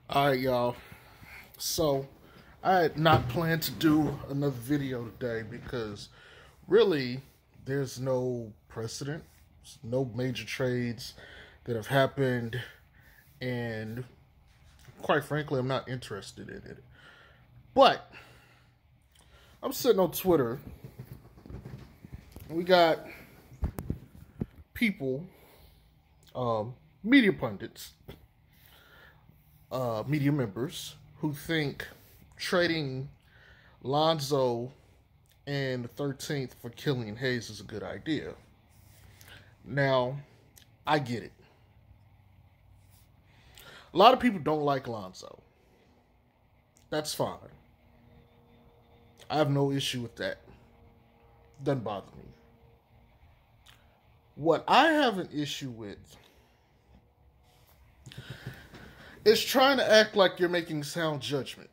All right, y'all. So, I had not planned to do another video today because really there's no precedent, no major trades that have happened, and quite frankly, I'm not interested in it. But I'm sitting on Twitter, and we got people, media pundits, media members who think trading Lonzo and the 13th for Killian Hayes is a good idea. Now, I get it. A lot of people don't like Lonzo. That's fine. I have no issue with that. Doesn't bother me. What I have an issue with is trying to act like you're making sound judgment.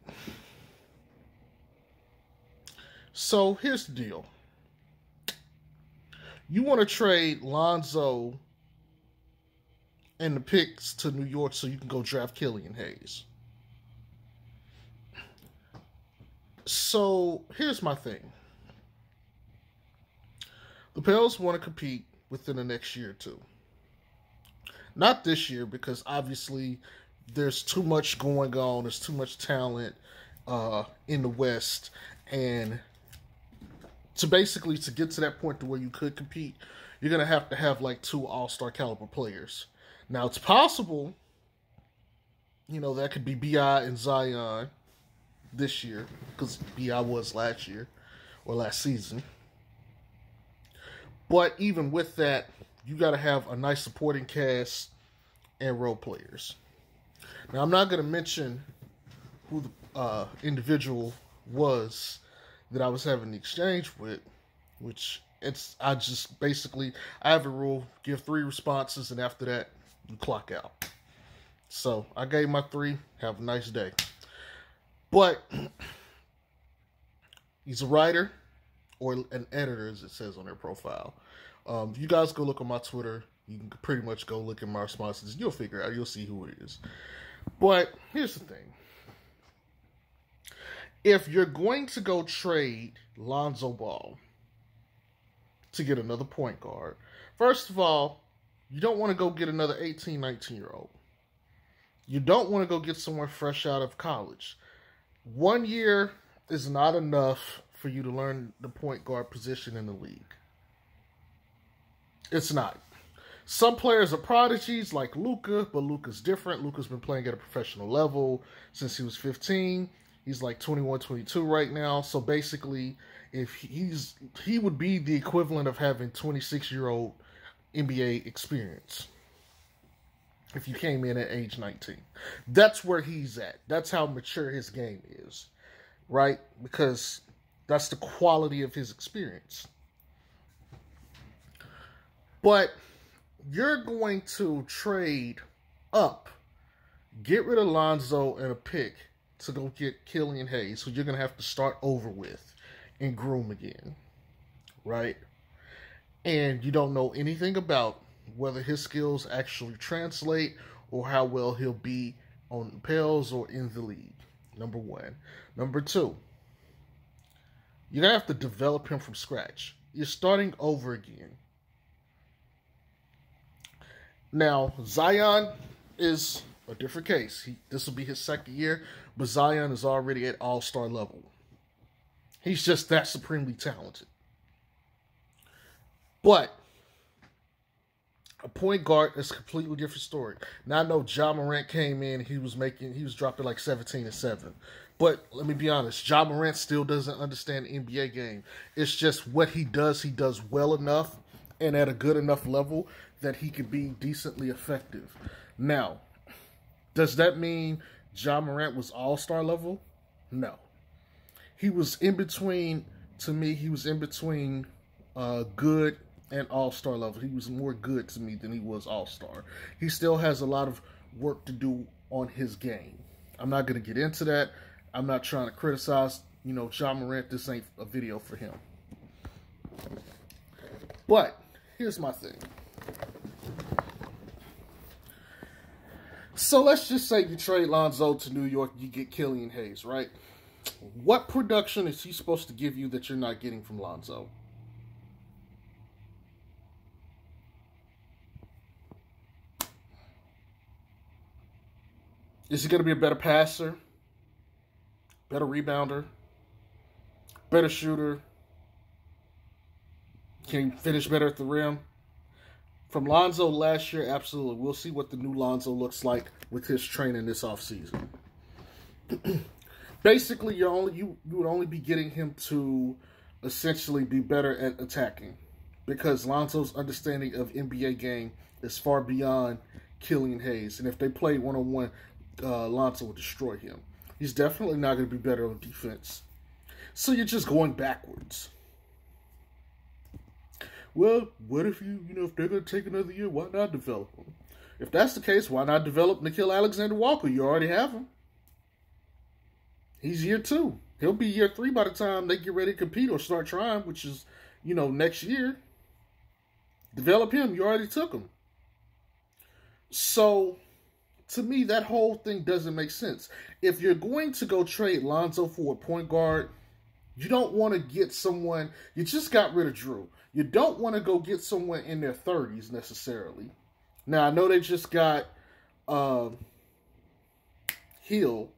So here's the deal. You want to trade Lonzo and the picks to New York so you can go draft Killian Hayes. So here's my thing. The Pels want to compete within the next year or two. Not this year, because obviously there's too much going on. There's too much talent in the West. And to get to that point to where you could compete, you're going to have like 2 all-star caliber players. Now, it's possible, that could be B.I. and Zion this year, because B.I. was last year or last season. But even with that, you got to have a nice supporting cast and role players. Now, I'm not going to mention who the individual was that I was having the exchange with, which I have a rule, give 3 responses, and after that, you clock out. So, I gave my 3, have a nice day. But, he's a writer, or an editor, as it says on their profile. You guys go look on my Twitter. You can pretty much go look at my responses. You'll figure it out. You'll see who it is. But here's the thing. If you're going to go trade Lonzo Ball to get another point guard, first of all, you don't want to go get another 18, 19-year-old. You don't want to go get someone fresh out of college. 1 year is not enough for you to learn the point guard position in the league. It's not. Some players are prodigies like Luka, but Luka's different. Luka's been playing at a professional level since he was 15. He's like 21, 22 right now. So basically, if he would be the equivalent of having 26-year-old NBA experience if you came in at age 19. That's where he's at. That's how mature his game is, right? Because that's the quality of his experience. But you're going to trade up, get rid of Lonzo and a pick to go get Killian Hayes, who you're going to have to start over with and groom again, right? And you don't know anything about whether his skills actually translate or how well he'll be on the Pels or in the league, number 1. Number 2, you're going to have to develop him from scratch. You're starting over again. Now, Zion is a different case. This will be his 2nd year, but Zion is already at all-star level. He's just that supremely talented. But a point guard is a completely different story. Now, I know Ja Morant came in, he was dropping like 17 and 7. But let me be honest, Ja Morant still doesn't understand the NBA game. It's just what he does well enough and at a good enough level that he can be decently effective. Now, does that mean Ja Morant was all-star level? No. He was in between, to me, good and all-star level. He was more good to me than he was all-star. He still has a lot of work to do on his game. I'm not going to get into that. I'm not trying to criticize, Ja Morant. This ain't a video for him. But here's my thing. So let's just say you trade Lonzo to New York, you get Killian Hayes, right? What production is he supposed to give you that you're not getting from Lonzo? Is he going to be a better passer, better rebounder, better shooter? Can he finish better at the rim? From Lonzo last year, absolutely. We'll see what the new Lonzo looks like with his training this offseason. Basically, you would only be getting him to essentially be better at attacking, because Lonzo's understanding of NBA game is far beyond Killian Hayes. And if they play one-on-one, Lonzo will destroy him. He's definitely not going to be better on defense. So you're just going backwards. Well, what if if they're going to take another year, why not develop them? If that's the case, why not develop Nickeil Alexander-Walker? You already have him. He's year 2. He'll be year 3 by the time they get ready to compete or start trying, which is, next year. Develop him. You already took him. So, to me, that whole thing doesn't make sense. If you're going to go trade Lonzo for a point guard, you don't want to get someone. You just got rid of Drew. You don't want to go get someone in their 30s necessarily. Now, I know they just got Hill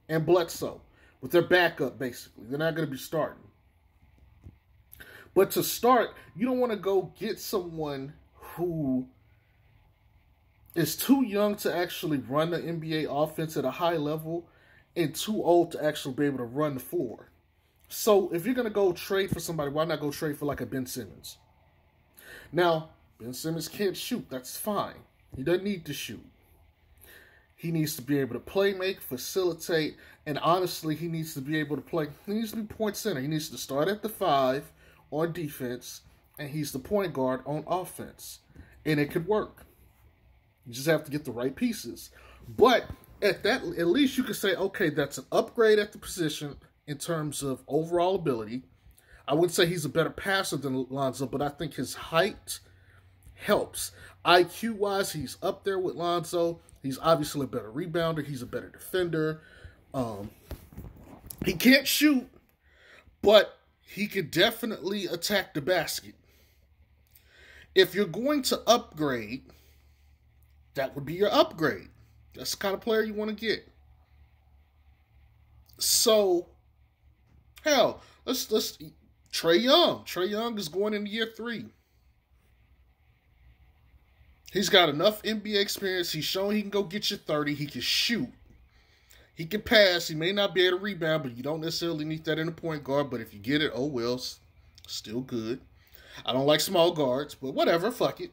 and Bledsoe, but they're backup, basically. They're not going to be starting. But to start, you don't want to go get someone who is too young to actually run the NBA offense at a high level and too old to actually be able to run the floor. So if you're going to go trade for somebody, why not go trade for like a Ben Simmons? Now, Ben Simmons can't shoot. That's fine. He doesn't need to shoot. He needs to be able to play make, facilitate, and honestly, he needs to be able to play. He needs to be point center. He needs to start at the 5 on defense, and he's the point guard on offense. And it could work. You just have to get the right pieces. But at least you can say, okay, that's an upgrade at the position in terms of overall ability. I wouldn't say he's a better passer than Lonzo, but I think his height helps. IQ-wise, he's up there with Lonzo. He's obviously a better rebounder. He's a better defender. He can't shoot, but he can definitely attack the basket. If you're going to upgrade, that would be your upgrade. That's the kind of player you want to get. So, hell, let's Trae Young. Trae Young is going into year 3. He's got enough NBA experience. He's shown he can go get you 30. He can shoot. He can pass. He may not be able to rebound, but you don't necessarily need that in a point guard. But if you get it, oh well, still good. I don't like small guards, but whatever, fuck it.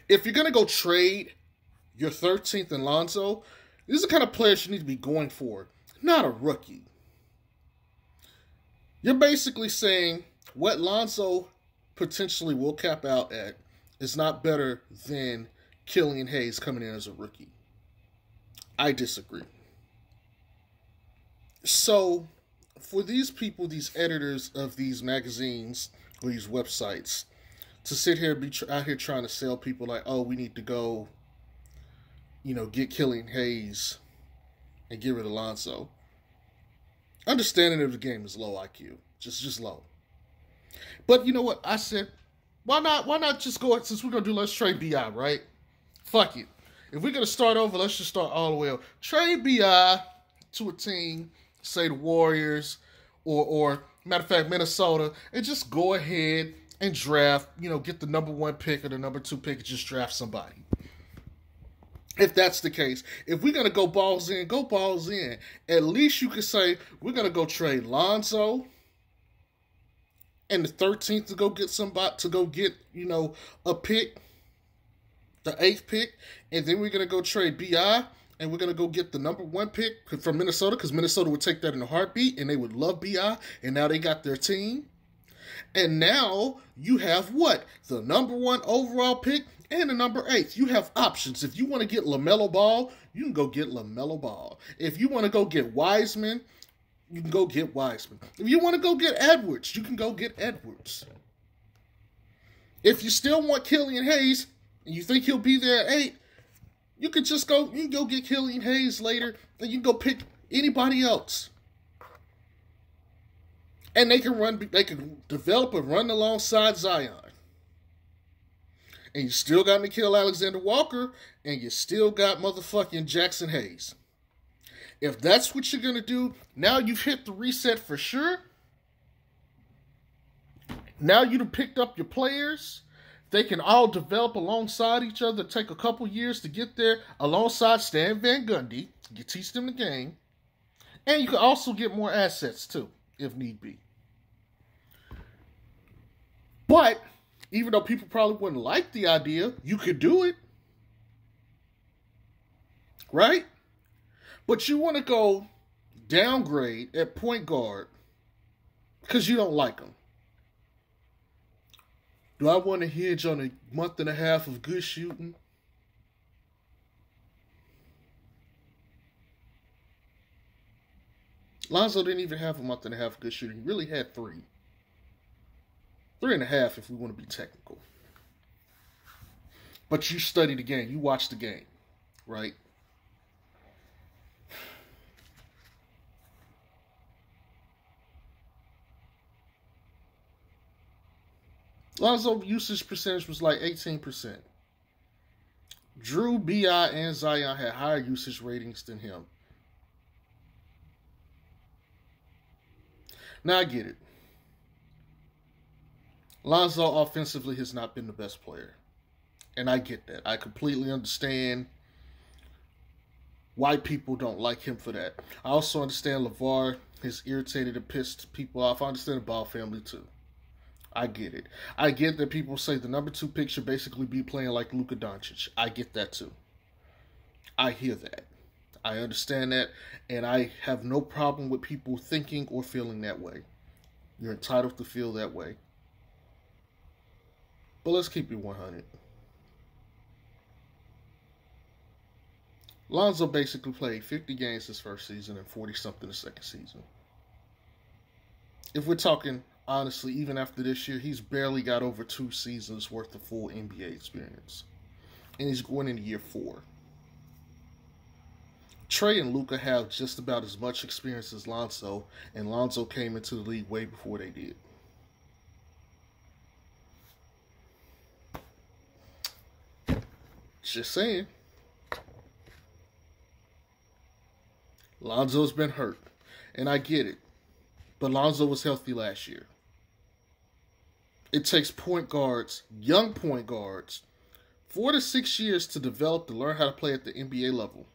If you're going to go trade your 13th in Lonzo, this is the kind of players you need to be going for, not a rookie. You're basically saying what Lonzo potentially will cap out at is not better than Killian Hayes coming in as a rookie. I disagree. So, for these people, these editors of these magazines or these websites, to sit here and be out here trying to sell people like, oh, we need to go, get Killian Hayes and get rid of Lonzo. Understanding of the game is low IQ. Just low. But you know what? I said, why not just go, since we're going to do let's trade B.I., right? Fuck it. If we're going to start over, let's just start all the way over. Trade B.I. to a team, say the Warriors, or matter of fact, Minnesota, and just go ahead and draft, get the number 1 pick or the number 2 pick and just draft somebody. If that's the case. If we're going to go balls in, go balls in. At least you could say, we're going to go trade Lonzo and the 13th to go get somebody, to go get, a pick, the 8th pick, and then we're going to go trade B.I., and we're going to go get the number 1 pick from Minnesota, because Minnesota would take that in a heartbeat, and they would love B.I., and now they got their team. And now you have what? The number 1 overall pick and the number 8. You have options. If you want to get LaMelo Ball, you can go get LaMelo Ball. If you want to go get Wiseman, you can go get Wiseman. If you want to go get Edwards, you can go get Edwards. If you still want Killian Hayes, and you think he'll be there at 8, You could just go. You can go get Killian Hayes later, and you can go pick anybody else, and they can run. They can develop and run alongside Zion. And you still got Nickeil Alexander-Walker, and you still got motherfucking Jackson Hayes. If that's what you're going to do, now you've hit the reset for sure. Now you've picked up your players. They can all develop alongside each other, take a couple years to get there, alongside Stan Van Gundy. You teach them the game. And you can also get more assets, too, if need be. But even though people probably wouldn't like the idea, you could do it. Right? But you want to go downgrade at point guard because you don't like them. Do I want to hinge on a month and a half of good shooting? Lonzo didn't even have a month and a half of good shooting. He really had 3. 3.5 if we want to be technical. But you study the game. You watch the game. Right? Lonzo usage percentage was like 18%. Drew, B.I., and Zion had higher usage ratings than him. Now I get it. Lonzo offensively has not been the best player. And I get that. I completely understand why people don't like him for that. I also understand LeVar has irritated and pissed people off. I understand the Ball family too. I get it. I get that people say the number 2 pick should basically be playing like Luka Doncic. I get that too. I hear that. I understand that. And I have no problem with people thinking or feeling that way. You're entitled to feel that way. But let's keep it 100. Lonzo basically played 50 games his first season and 40-something the second season. If we're talking honestly, even after this year, he's barely got over 2 seasons worth of full NBA experience. And he's going into year 4. Trey and Luka have just about as much experience as Lonzo, and Lonzo came into the league way before they did. Just saying. Lonzo's been hurt, and I get it. But Lonzo was healthy last year. It takes point guards, young point guards, 4 to 6 years to develop to learn how to play at the NBA level.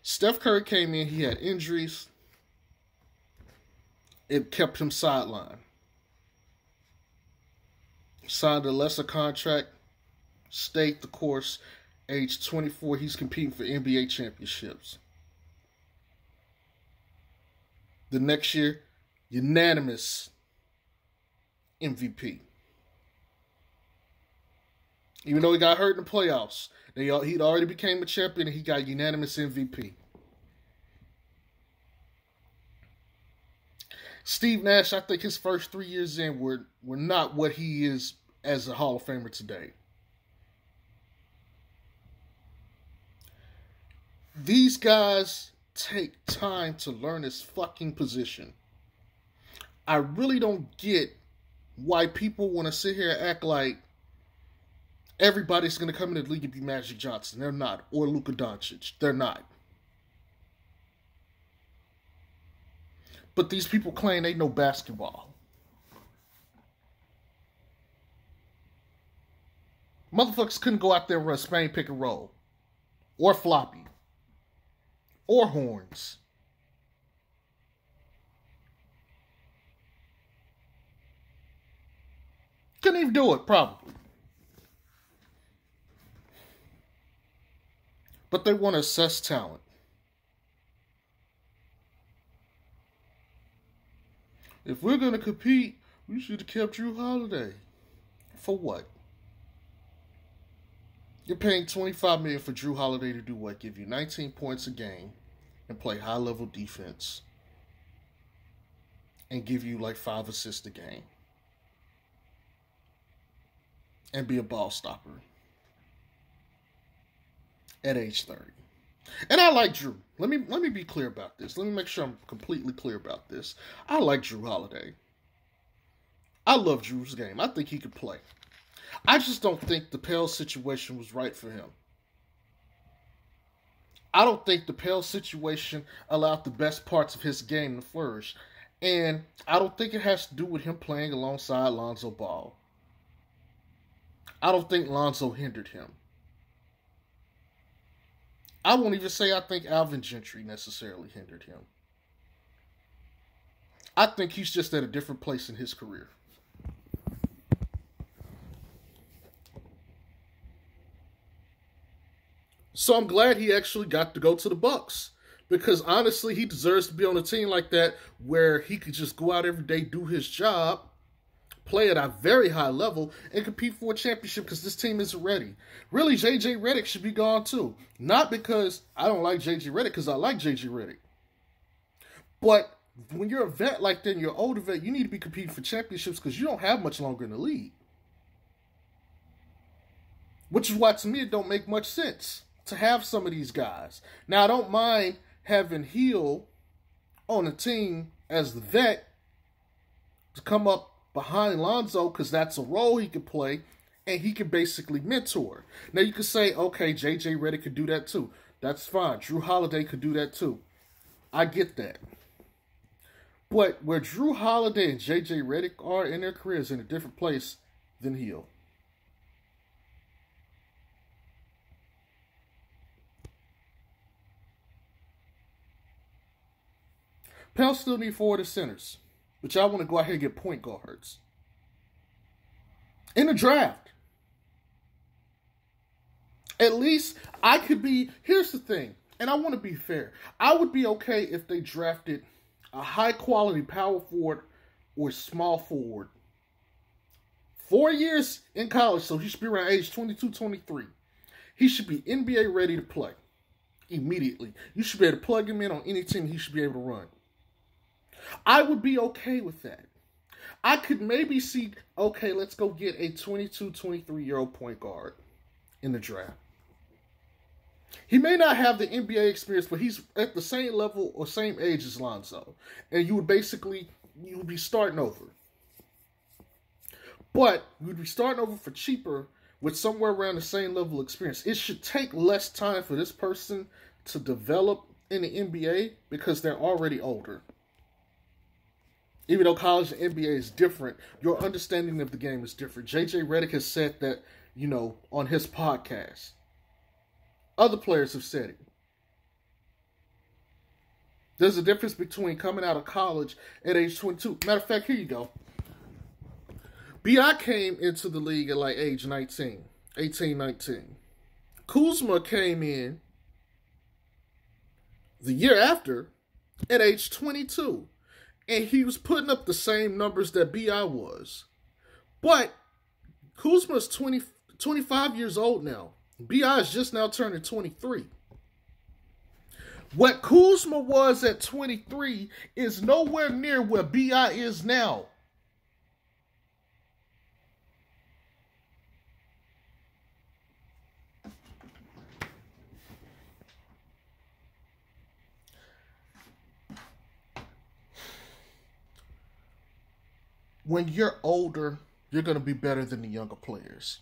Steph Curry came in, he had injuries. It kept him sidelined. Signed a lesser contract, stayed the course. Age 24, he's competing for NBA championships. The next year, unanimous MVP. Even though he got hurt in the playoffs, he'd already became a champion and he got unanimous MVP. Steve Nash, I think his first 3 years in were not what he is as a Hall of Famer today. These guys take time to learn this fucking position. I really don't get why people want to sit here and act like everybody's going to come into the league and be Magic Johnson. They're not. Or Luka Doncic. They're not. But these people claim they know basketball. Motherfuckers couldn't go out there and run Spain pick and roll. Or floppy. Or horns. Couldn't even do it, probably. But they want to assess talent. If we're going to compete, we should have kept Drew Holiday. For what? You're paying $25 million for Drew Holiday to do what? Give you 19 points a game and play high-level defense and give you like 5 assists a game and be a ball stopper. at age 30. And I like Drew. Let me be clear about this. Let me make sure I'm completely clear about this. I like Drew Holiday. I love Drew's game. I think he could play. I just don't think the Pels situation was right for him. I don't think the Pels situation allowed the best parts of his game to flourish. And I don't think it has to do with him playing alongside Lonzo Ball. I don't think Lonzo hindered him. I won't even say I think Alvin Gentry necessarily hindered him. I think he's just at a different place in his career. So I'm glad he actually got to go to the Bucks. Because honestly, he deserves to be on a team like that where he could just go out every day, do his job, play at a very high level, and compete for a championship because this team isn't ready. Really, J.J. Redick should be gone too. Not because I don't like J.J. Redick, because I like J.J. Redick. But when you're a vet like that and you're an older vet, you need to be competing for championships because you don't have much longer in the league. Which is why, to me, it don't make much sense to have some of these guys. Now, I don't mind having Hill on the team as the vet to come up behind Lonzo because that's a role he could play and he can basically mentor. Now, you could say, okay, J.J. Redick could do that too. That's fine. Drew Holiday could do that too. I get that. But where Drew Holiday and J.J. Redick are in their careers in a different place than Hill. Pels still need forward and centers, but y'all want to go out here and get point guards. In the draft. At least I could be, here's the thing, and I want to be fair. I would be okay if they drafted a high-quality power forward or small forward. 4 years in college, so he should be around age 22, 23. He should be NBA ready to play immediately. You should be able to plug him in on any team he should be able to run. I would be okay with that. I could maybe see, okay, let's go get a 22, 23-year-old point guard in the draft. He may not have the NBA experience, but he's at the same level or same age as Lonzo. And you would be starting over. But you would be starting over for cheaper with somewhere around the same level of experience. It should take less time for this person to develop in the NBA because they're already older. Even though college and NBA is different, your understanding of the game is different. J.J. Redick has said that, on his podcast. Other players have said it. There's a difference between coming out of college at age 22. Matter of fact, here you go. B.I. came into the league at like age 19, 18, 19. Kuzma came in the year after at age 22. And he was putting up the same numbers that B.I. was. But Kuzma's 25 years old now. B.I. is just now turning 23. What Kuzma was at 23 is nowhere near where B.I. is now. When you're older, you're going to be better than the younger players.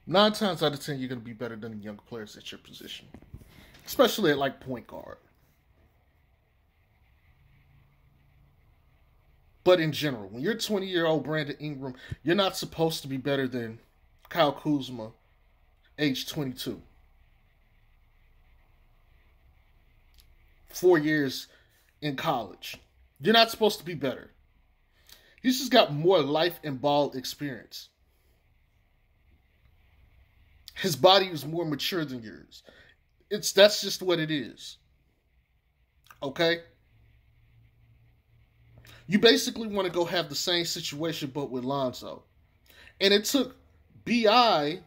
9 times out of 10, you're going to be better than the younger players at your position. Especially at like point guard. But in general, when you're 20-year-old Brandon Ingram, you're not supposed to be better than Kyle Kuzma, age 22. 4 years in college. You're not supposed to be better. He's just got more life and ball experience. His body is more mature than yours. That's just what it is. Okay? You basically want to go have the same situation but with Lonzo. And it took B.I.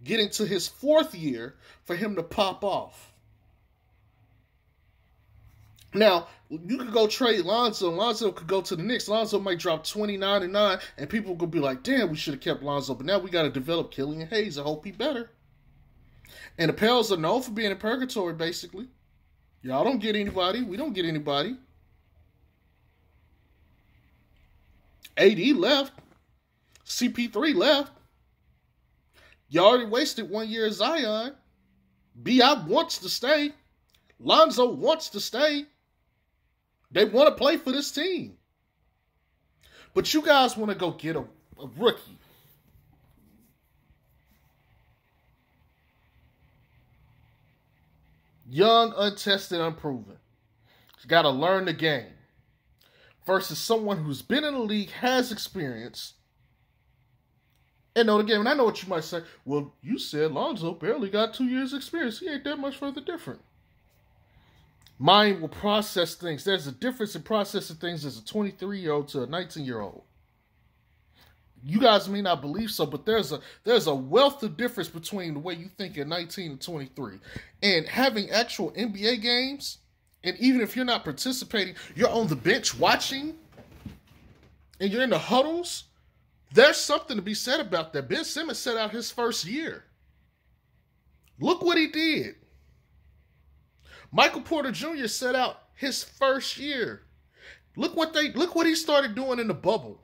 getting to his 4th year for him to pop off. Now, you could go trade Lonzo. Lonzo could go to the Knicks. Lonzo might drop 29 and 9, and people could be like, damn, we should have kept Lonzo. But now we got to develop Killian Hayes. I hope he better. And the Pels are known for being in purgatory, basically. Y'all don't get anybody. We don't get anybody. AD left. CP3 left. You already wasted 1 year of Zion. B.I. wants to stay. Lonzo wants to stay. They want to play for this team. But you guys want to go get a rookie. Young, untested, unproven. You got to learn the game. Versus someone who's been in the league, has experience, and know the game. And I know what you might say. Well, you said Lonzo barely got 2 years experience. He ain't that much further different. Mind will process things. There's a difference in processing things as a 23-year-old to a 19-year-old. You guys may not believe so, but there's a wealth of difference between the way you think at 19 and 23. And having actual NBA games, and even if you're not participating, you're on the bench watching, and you're in the huddles, there's something to be said about that. Ben Simmons set out his first year. Look what he did. Michael Porter Jr. set out his first year. Look what he started doing in the bubble.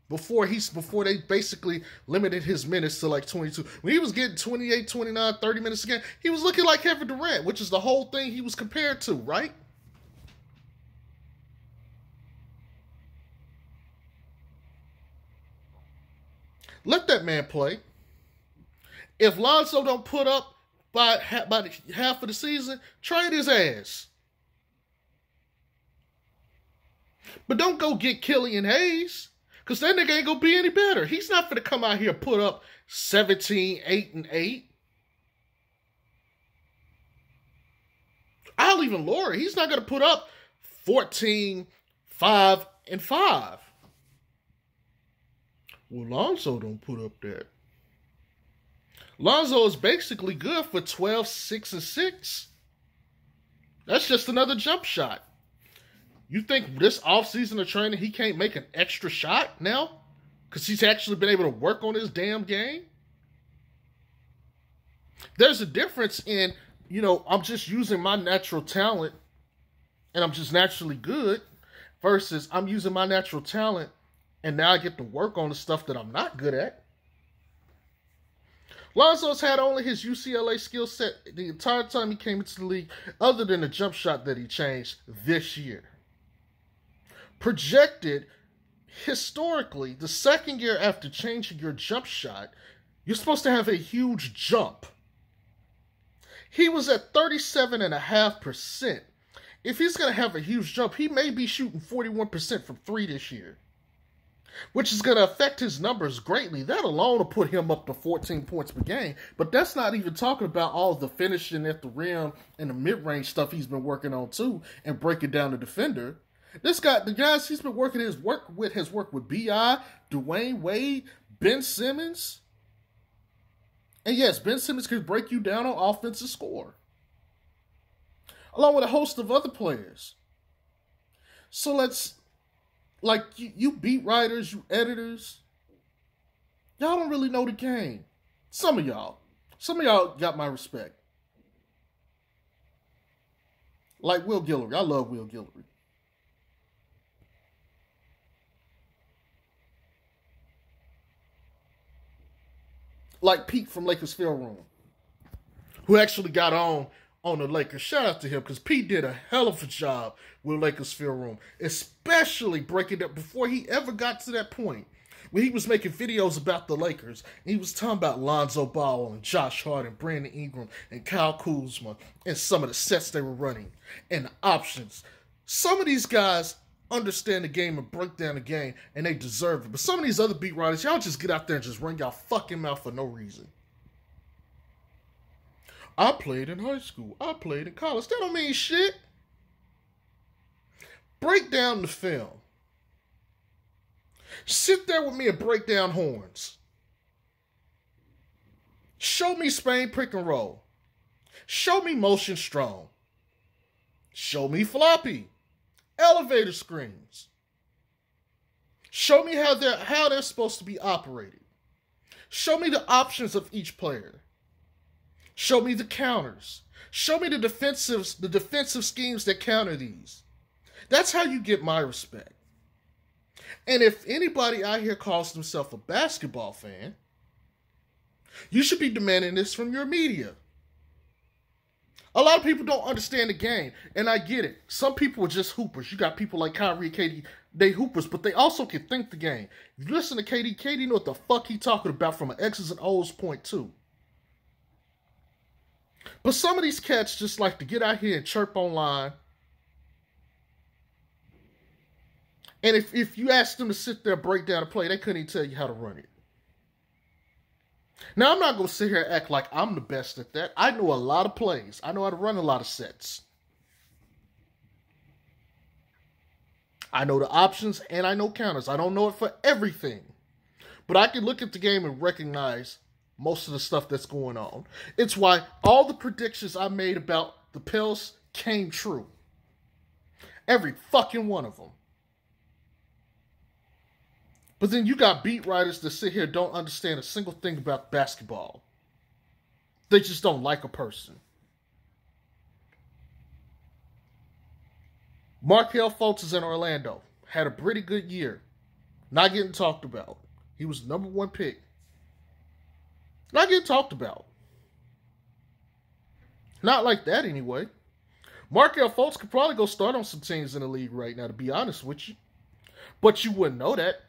Before they basically limited his minutes to like 22. When he was getting 28, 29, 30 minutes a game, he was looking like Kevin Durant, which is the whole thing he was compared to, right? Let that man play. If Lonzo don't put up by half of the season, trade his ass. But don't go get Killian Hayes, because that nigga ain't going to be any better. He's not going to come out here and put up 17, 8, and 8. I'll even lower it. He's not going to put up 14, 5, and 5. Well, Lonzo don't put up that. Lonzo is basically good for 12, 6, and 6. That's just another jump shot. You think this offseason of training he can't make an extra shot now? Because he's actually been able to work on his damn game? There's a difference in, I'm just using my natural talent and I'm just naturally good versus I'm using my natural talent and now I get to work on the stuff that I'm not good at. Lonzo's had only his UCLA skill set the entire time he came into the league, other than the jump shot that he changed this year. Projected, historically, the second year after changing your jump shot, you're supposed to have a huge jump. He was at 37.5%. If he's going to have a huge jump, he may be shooting 41% from 3 this year, which is going to affect his numbers greatly. That alone will put him up to 14 points per game. But that's not even talking about all the finishing at the rim and the mid-range stuff he's been working on too, and breaking down the defender. This guy, the guys he's been working has worked with B.I., Dwayne Wade, Ben Simmons. And yes, Ben Simmons can break you down on offensive score, along with a host of other players. So let's, like, you beat writers, you editors, y'all don't really know the game. Some of y'all got my respect. Like Will Guillory. I love Will Guillory. Like Pete from Lakers Film Room, who actually got on the Lakers. Shout out to him, because Pete did a hell of a job with Lakers Film Room, especially breaking up before he ever got to that point when he was making videos about the Lakers. And he was talking about Lonzo Ball and Josh Hart and Brandon Ingram and Kyle Kuzma and some of the sets they were running and the options. Some of these guys understand the game and break down the game, and they deserve it. But some of these other beat writers, y'all just get out there and just run y'all fucking mouth for no reason. I played in high school. I played in college. That don't mean shit. Break down the film. Sit there with me and break down horns. Show me Spain pick and roll. Show me motion strong. Show me floppy. Elevator screens. Show me how they're supposed to be operated. Show me the options of each player. Show me the counters. Show me the defensive schemes that counter these. That's how you get my respect. And if anybody out here calls themselves a basketball fan, you should be demanding this from your media. A lot of people don't understand the game, and I get it. Some people are just hoopers. You got people like Kyrie and KD, they hoopers, but they also can think the game. If you listen to KD know what the fuck he talking about from an X's and O's point too. But some of these cats just like to get out here and chirp online. And if you ask them to sit there and break down a play, they couldn't even tell you how to run it. Now, I'm not going to sit here and act like I'm the best at that. I know a lot of plays. I know how to run a lot of sets. I know the options and I know counters. I don't know it for everything. But I can look at the game and recognize most of the stuff that's going on. It's why all the predictions I made about the Pels came true. Every fucking one of them. But then you got beat writers that sit here and don't understand a single thing about basketball. They just don't like a person. Markelle Fultz is in Orlando. Had a pretty good year. Not getting talked about. He was the number 1 pick. Not getting talked about. Not like that anyway. Markelle Fultz could probably go start on some teams in the league right now, to be honest with you. But you wouldn't know that.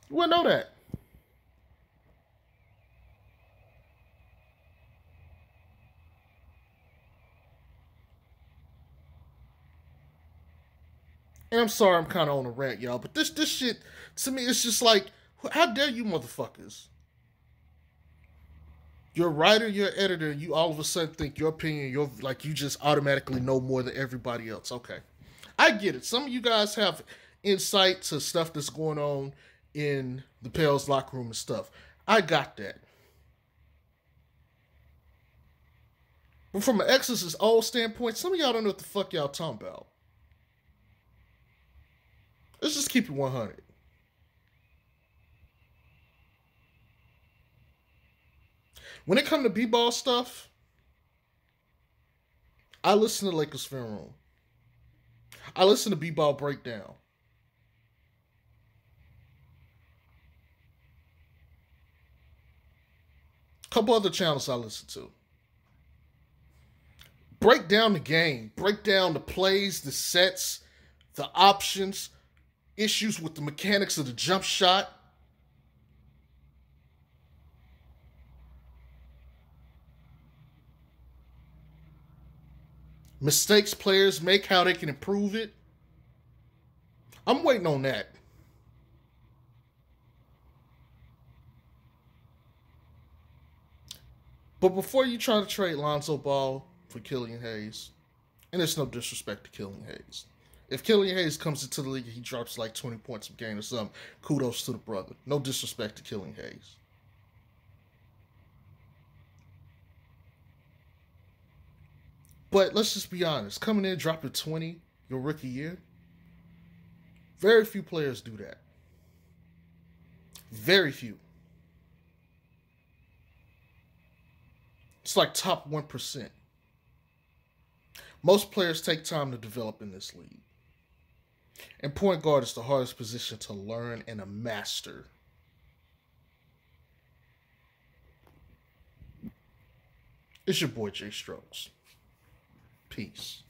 You wouldn't know that. And I'm sorry I'm kind of on a rant, y'all, but this shit, to me, it's just like, how dare you motherfuckers? You're a writer, you're an editor, and you all of a sudden think your opinion, you just automatically know more than everybody else. Okay. I get it. Some of you guys have insight to stuff that's going on in the Pels locker room and stuff. I got that. But from an X's old standpoint, some of y'all don't know what the fuck y'all talking about. Let's just keep it 100. When it comes to b-ball stuff, I listen to Lakers Film Room. I listen to b-ball Breakdown. A couple other channels I listen to. Break down the game. Break down the plays, the sets, the options, issues with the mechanics of the jump shot. Mistakes players make, how they can improve it. I'm waiting on that. But before you try to trade Lonzo Ball for Killian Hayes, and it's no disrespect to Killian Hayes. If Killian Hayes comes into the league and he drops like 20 points a game or something, kudos to the brother. No disrespect to Killian Hayes. But let's just be honest. Coming in, dropping 20 your rookie year, very few players do that. Very few. It's like top 1%. Most players take time to develop in this league. And point guard is the hardest position to learn and to master. It's your boy Jay Strokes. Peace.